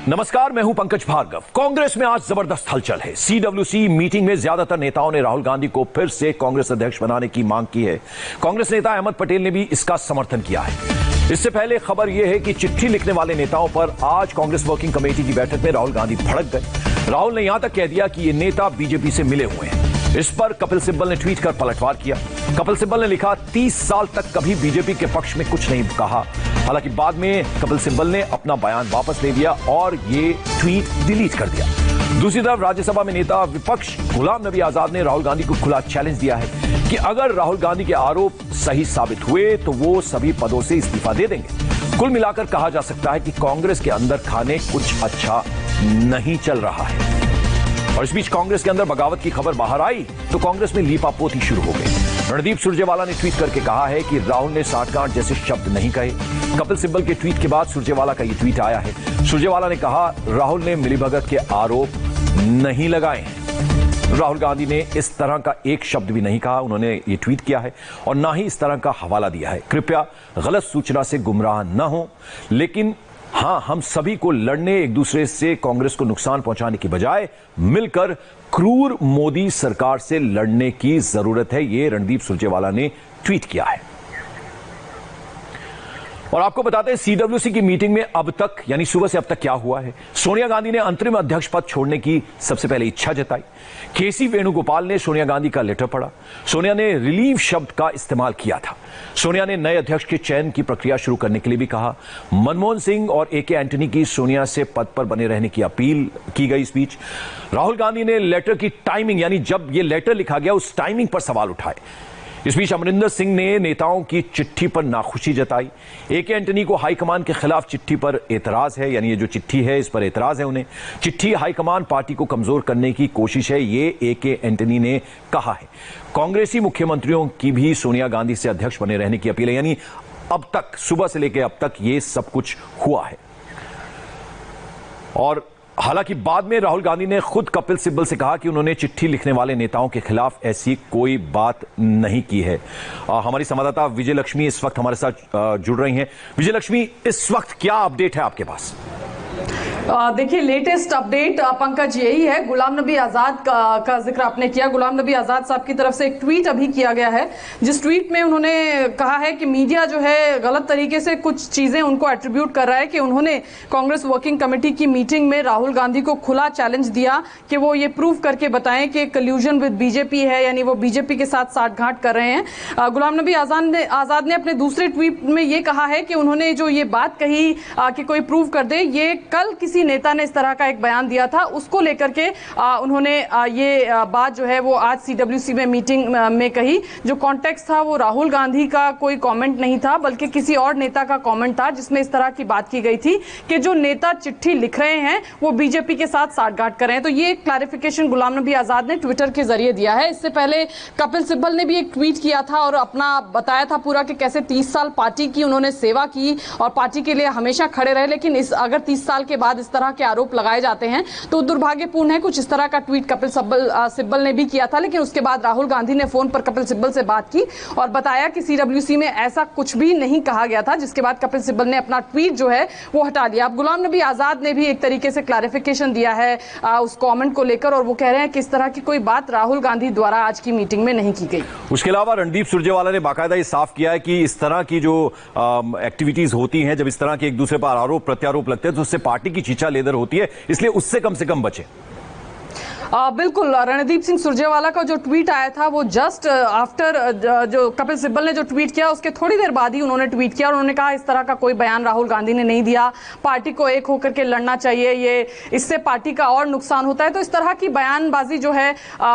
नमस्कार, मैं हूं पंकज भार्गव। कांग्रेस में आज जबरदस्त हलचल है। सीडब्ल्यूसी मीटिंग में ज्यादातर नेताओं ने राहुल गांधी को फिर से कांग्रेस अध्यक्ष बनाने की मांग की है। कांग्रेस नेता अहमद पटेल ने भी इसका समर्थन किया है। इससे पहले खबर यह है कि चिट्ठी लिखने वाले नेताओं पर आज कांग्रेस वर्किंग कमेटी की बैठक में राहुल गांधी भड़क गए। राहुल ने यहां तक कह दिया कि ये नेता बीजेपी से मिले हुए हैं। इस पर कपिल सिब्बल ने ट्वीट कर पलटवार किया। कपिल सिब्बल ने लिखा, 30 साल तक कभी बीजेपी के पक्ष में कुछ नहीं कहा। हालांकि बाद में कपिल सिब्बल ने अपना बयान वापस ले लिया और ये ट्वीट डिलीट कर दिया। दूसरी तरफ राज्यसभा में नेता विपक्ष गुलाम नबी आजाद ने राहुल गांधी को खुला चैलेंज दिया है कि अगर राहुल गांधी के आरोप सही साबित हुए तो वो सभी पदों से इस्तीफा दे देंगे। कुल मिलाकर कहा जा सकता है कि कांग्रेस के अंदर खाने कुछ अच्छा नहीं चल रहा है। और इस बीच कांग्रेस के अंदर बगावत की खबर बाहर आई तो कांग्रेस में लीपापोती शुरू हो गई। रणदीप सुरजेवाला ने ट्वीट करके कहा है कि राहुल ने साठगांठ जैसे शब्द नहीं कहे। कपिल सिब्बल के ट्वीट के बाद सुरजेवाला का यह ट्वीट आया है। सुरजेवाला ने कहा, राहुल ने मिलीभगत के आरोप नहीं लगाए हैं। राहुल गांधी ने इस तरह का एक शब्द भी नहीं कहा। उन्होंने ये ट्वीट किया है और ना ही इस तरह का हवाला दिया है। कृपया गलत सूचना से गुमराह न हो, लेकिन हां, हम सभी को लड़ने, एक दूसरे से कांग्रेस को नुकसान पहुंचाने की बजाय मिलकर क्रूर मोदी सरकार से लड़ने की जरूरत है। यह रणदीप सुरजेवाला ने ट्वीट किया है। और आपको बताते हैं सीडब्ल्यूसी की मीटिंग में अब तक यानी सुबह से अब तक क्या हुआ है। सोनिया गांधी ने अंतरिम अध्यक्ष पद छोड़ने की सबसे पहले इच्छा जताई। केसी वेणुगोपाल ने सोनिया गांधी का लेटर पढ़ा। सोनिया ने रिलीव शब्द का इस्तेमाल किया था। सोनिया ने नए अध्यक्ष के चयन की प्रक्रिया शुरू करने के लिए भी कहा। मनमोहन सिंह और एके एंटनी की सोनिया से पद पर बने रहने की अपील की गई। इस बीच राहुल गांधी ने लेटर की टाइमिंग यानी जब यह लेटर लिखा गया उस टाइमिंग पर सवाल उठाए। इस बीच अमरिंदर सिंह ने नेताओं की चिट्ठी पर नाखुशी जताई। एके एंटनी को हाईकमान के खिलाफ चिट्ठी पर एतराज है, यानी ये जो चिट्ठी है इस पर एतराज है उन्हें। चिट्ठी हाईकमान पार्टी को कमजोर करने की कोशिश है, ये एके एंटनी ने कहा है। कांग्रेसी मुख्यमंत्रियों की भी सोनिया गांधी से अध्यक्ष बने रहने की अपील है। यानी अब तक सुबह से लेकर अब तक ये सब कुछ हुआ है। और हालांकि बाद में राहुल गांधी ने खुद कपिल सिब्बल से कहा कि उन्होंने चिट्ठी लिखने वाले नेताओं के खिलाफ ऐसी कोई बात नहीं की है। हमारी संवाददाता विजय लक्ष्मी इस वक्त हमारे साथ जुड़ रही हैं। विजय लक्ष्मी, इस वक्त क्या अपडेट है आपके पास? देखिए, लेटेस्ट अपडेट पंकज यही है। गुलाम नबी आजाद का जिक्र आपने किया। गुलाम नबी आजाद साहब की तरफ से एक ट्वीट अभी किया गया है, जिस ट्वीट में उन्होंने कहा है कि मीडिया जो है गलत तरीके से कुछ चीजें उनको एट्रीब्यूट कर रहा है कि उन्होंने कांग्रेस वर्किंग कमेटी की मीटिंग में राहुल गांधी को खुला चैलेंज दिया कि वो ये प्रूव करके बताएं कि कल्यूजन विद बीजेपी है, यानी वो बीजेपी के साथ साठगांठ कर रहे हैं। गुलाम नबी आजाद ने अपने दूसरे ट्वीट में ये कहा है कि उन्होंने जो ये बात कही कि कोई प्रूव कर दे, ये कल किसी नेता ने इस तरह का एक बयान दिया था, उसको लेकर के उन्होंने ये बात जो है वो आज सीडब्ल्यूसी में मीटिंग में कही। जो कॉन्टेक्स्ट था वो राहुल गांधी का कोई कमेंट नहीं था, बल्कि किसी और नेता का कमेंट था, जिसमें इस तरह की बात की गई थी कि जो नेता चिट्ठी लिख रहे हैं वो बीजेपी के साथ साठगांठ कर रहे हैं। तो ये क्लैरिफिकेशन गुलाम नबी आजाद ने ट्विटर के जरिए दिया है। इससे पहले कपिल सिब्बल ने भी एक ट्वीट किया था और अपना बताया था पूरा कि कैसे 30 साल पार्टी की उन्होंने सेवा की और पार्टी के लिए हमेशा खड़े रहे, लेकिन अगर 30 साल के बाद इस तरह के आरोप लगाए जाते हैं तो दुर्भाग्यपूर्ण है। कुछ इस तरह का ट्वीट कपिल सिब्बल ने भी किया था, लेकिन उसके बाद राहुल गांधी ने फोन पर कपिल सिब्बल से बात की और बताया कि सीडब्ल्यूसी में ऐसा कुछ भी नहीं कहा गया था, जिसके बाद कपिल सिब्बल ने अपना ट्वीट जो है वो हटा लिया। अब गुलाम नबी आजाद ने भी एक तरीके से क्लैरिफिकेशन दिया है उस कमेंट को लेकर, और वो कह रहे हैं कि इस तरह की कोई बात राहुल गांधी द्वारा आज की मीटिंग में नहीं की गई। उसके अलावा रणदीप सुरजेवाला ने बाकायदा ये साफ किया है कि इस तरह की जो एक्टिविटीज होती हैं, जब इस तरह के एक दूसरे पर आरोप प्रत्यारोप लगते हैं तो उससे पार्टी की चीचा लेदर होती है, इसलिए उससे कम से कम बचे। बिल्कुल, रणदीप सिंह सुरजेवाला का जो ट्वीट आया था वो जस्ट आफ्टर जो कपिल सिब्बल ने जो ट्वीट किया उसके थोड़ी देर बाद ही उन्होंने ट्वीट किया और उन्होंने कहा इस तरह का कोई बयान राहुल गांधी ने नहीं दिया, पार्टी को एक होकर के लड़ना चाहिए, ये इससे पार्टी का और नुकसान होता है। तो इस तरह की बयानबाजी जो है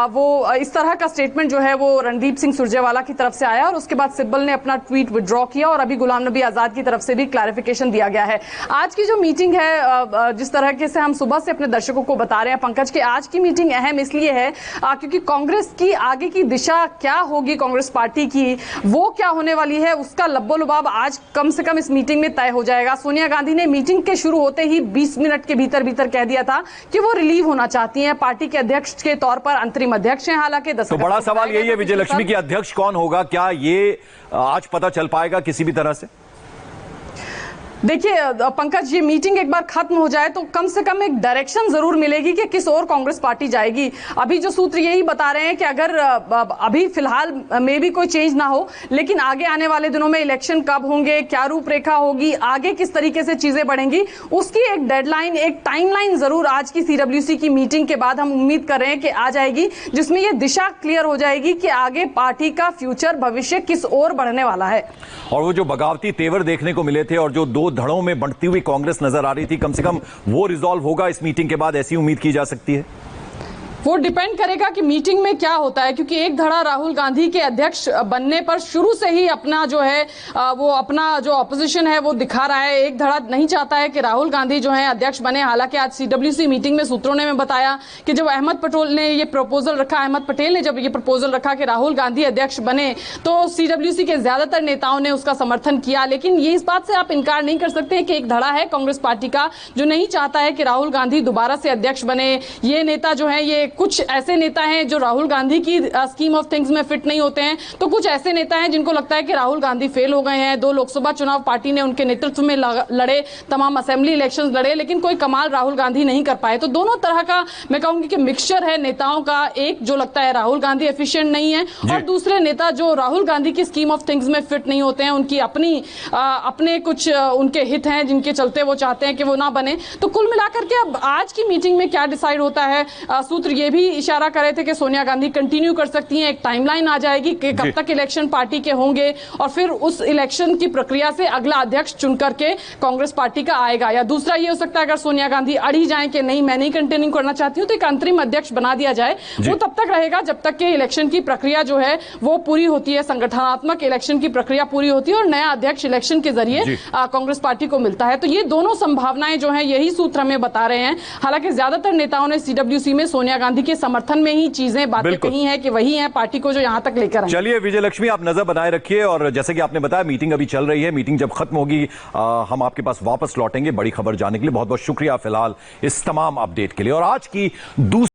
वो इस तरह का स्टेटमेंट जो है वो रणदीप सिंह सुरजेवाला की तरफ से आया और उसके बाद सिब्बल ने अपना ट्वीट विड्रॉ किया और अभी गुलाम नबी आजाद की तरफ से भी क्लैरिफिकेशन दिया गया है। आज की जो मीटिंग है, जिस तरह से हम सुबह से अपने दर्शकों को बता रहे हैं पंकज के, आज की मीटिंग अहम इसलिए है क्योंकि कांग्रेस की आगे की दिशा क्या होगी, कांग्रेस पार्टी की वो क्या होने वाली है, उसका लब्बो-लुबाब आज कम से कम इस मीटिंग में तय हो जाएगा। सोनिया गांधी ने मीटिंग के शुरू होते ही 20 मिनट के भीतर कह दिया था कि वो रिलीव होना चाहती हैं, पार्टी के अध्यक्ष के तौर पर अंतरिम अध्यक्ष हैं। हालांकि तो बड़ा सवाल यही है विजय लक्ष्मी की अध्यक्ष कौन होगा, क्या ये आज पता चल पाएगा किसी भी तरह से? देखिए पंकज, ये मीटिंग एक बार खत्म हो जाए तो कम से कम एक डायरेक्शन जरूर मिलेगी कि किस ओर कांग्रेस पार्टी जाएगी। अभी जो सूत्र यही बता रहे हैं कि अगर अभी फिलहाल में भी कोई चेंज ना हो, लेकिन आगे आने वाले दिनों में इलेक्शन कब होंगे, क्या रूपरेखा होगी, आगे किस तरीके से चीजें बढ़ेंगी, उसकी एक डेडलाइन, एक टाइमलाइन जरूर आज की सीडब्ल्यूसी की मीटिंग के बाद हम उम्मीद कर रहे हैं कि आ जाएगी, जिसमें यह दिशा क्लियर हो जाएगी कि आगे पार्टी का फ्यूचर, भविष्य किस ओर बढ़ने वाला है। और वो जो बगावती तेवर देखने को मिले थे और जो दो धड़ों में बढ़ती हुई कांग्रेस नजर आ रही थी, कम से कम वो रिजॉल्व होगा इस मीटिंग के बाद, ऐसी उम्मीद की जा सकती है। वो डिपेंड करेगा कि मीटिंग में क्या होता है, क्योंकि एक धड़ा राहुल गांधी के अध्यक्ष बनने पर शुरू से ही अपना जो है वो अपना जो ऑपोजिशन है वो दिखा रहा है। एक धड़ा नहीं चाहता है कि राहुल गांधी जो है अध्यक्ष बने। हालांकि आज सीडब्ल्यूसी मीटिंग में सूत्रों ने बताया कि जब अहमद पटेल ने ये प्रपोजल रखा कि राहुल गांधी अध्यक्ष बने, तो सीडब्ल्यूसी के ज्यादातर नेताओं ने उसका समर्थन किया। लेकिन ये इस बात से आप इनकार नहीं कर सकते कि एक धड़ा है कांग्रेस पार्टी का जो नहीं चाहता है कि राहुल गांधी दोबारा से अध्यक्ष बने। ये नेता जो है, ये कुछ ऐसे नेता हैं जो राहुल गांधी की स्कीम ऑफ थिंग्स में फिट नहीं होते हैं, तो कुछ ऐसे नेता हैं जिनको लगता है कि राहुल गांधी फेल हो गए हैं। 2 लोकसभा चुनाव पार्टी ने उनके नेतृत्व में लड़े, तमाम असेंबली इलेक्शंस लड़े, लेकिन कोई कमाल राहुल गांधी नहीं कर पाए। तो दोनों तरह का मैं कहूंगी कि मिक्सचर है नेताओं का। एक जो लगता है राहुल गांधी एफिशिएंट नहीं है, और दूसरे नेता जो राहुल गांधी की स्कीम ऑफ थिंग्स में फिट नहीं होते हैं, उनकी अपने कुछ उनके हित हैं जिनके चलते वो चाहते हैं कि वो ना बने। तो कुल मिलाकर के अब आज की मीटिंग में क्या डिसाइड होता है, सूत्र ये भी इशारा कर रहे थे कि सोनिया गांधी कंटिन्यू कर सकती हैं। एक टाइमलाइन आ जाएगी कि कब तक इलेक्शन पार्टी के होंगे, और फिर उस इलेक्शन की प्रक्रिया से अगला अध्यक्ष चुन करके कांग्रेस पार्टी का आएगा। या दूसरा ये हो सकता है अगर सोनिया गांधी अड़ी जाए कि नहीं मैं नहीं कंटिन्यू करना चाहती हूं, तो एक अंतरिम अध्यक्ष बना दिया जाए। वो तब तक रहेगा जब तक कि इलेक्शन की प्रक्रिया जो है वो पूरी होती है, संगठनात्मक इलेक्शन की प्रक्रिया पूरी होती है और नया अध्यक्ष इलेक्शन के जरिए कांग्रेस पार्टी को मिलता है। तो ये दोनों संभावनाएं जो है यही सूत्र हमें बता रहे हैं। हालांकि ज्यादातर नेताओं ने सीडब्ल्यूसी में सोनिया गांधी के समर्थन में ही चीजें बातें कही हैं कि वही है पार्टी को जो यहां तक लेकर आए। चलिए विजय लक्ष्मी, आप नजर बनाए रखिए, और जैसे कि आपने बताया मीटिंग अभी चल रही है, मीटिंग जब खत्म होगी हम आपके पास वापस लौटेंगे बड़ी खबर जानने के लिए। बहुत बहुत शुक्रिया फिलहाल इस तमाम अपडेट के लिए। और आज की दूसरी